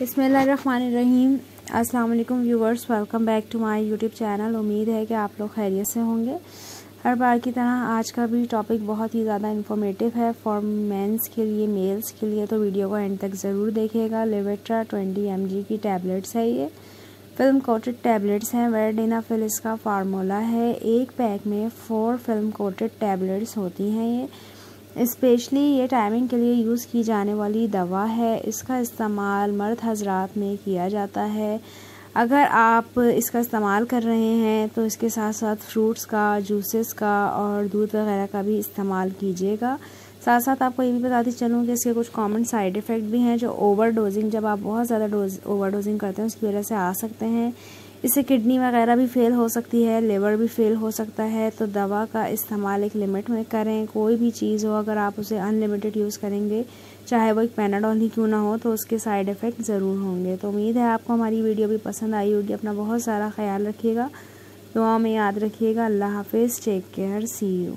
बिस्मिल्लाहिर्रहमानिर्रहीम। अस्सलाम वालेकुम viewers, welcome back to my YouTube channel. उम्मीद है कि आप लोग खैरियत से होंगे। हर बार की तरह आज का भी टॉपिक बहुत ही ज़्यादा इन्फॉर्मेटिव है फॉर मेंस के लिए, मेल्स के लिए, तो वीडियो को एंड तक ज़रूर देखिएगा। लिवेट्रा 20 mg की टैबलेट्स है, ये फिल्म कोटेड टैबलेट्स हैं। वर्डेनाफिल इसका फार्मूला है। एक पैक में 4 फिल्म कोटेड टैबलेट्स होती हैं। ये स्पेशली ये टाइमिंग के लिए यूज़ की जाने वाली दवा है। इसका इस्तेमाल मर्द हजरात में किया जाता है। अगर आप इसका इस्तेमाल कर रहे हैं तो इसके साथ साथ फ्रूट्स का, जूसेस का और दूध वगैरह का भी इस्तेमाल कीजिएगा। साथ साथ आपको ये भी बताती चलूँ कि इसके कुछ कॉमन साइड इफ़ेक्ट भी हैं जो ओवर डोजिंग, जब आप बहुत ज़्यादा ओवर डोजिंग करते हैं उसकी वजह से आ सकते हैं। इससे किडनी वगैरह भी फेल हो सकती है, लिवर भी फेल हो सकता है। तो दवा का इस्तेमाल एक लिमिट में करें। कोई भी चीज़ हो, अगर आप उसे अनलिमिटेड यूज़ करेंगे, चाहे वो एक पैनाडॉल ही क्यों ना हो, तो उसके साइड इफ़ेक्ट ज़रूर होंगे। तो उम्मीद है आपको हमारी वीडियो भी पसंद आई होगी। अपना बहुत सारा ख्याल रखिएगा, दुआ में याद रखिएगा। अल्लाह हाफिज़, टेक केयर, सी यू।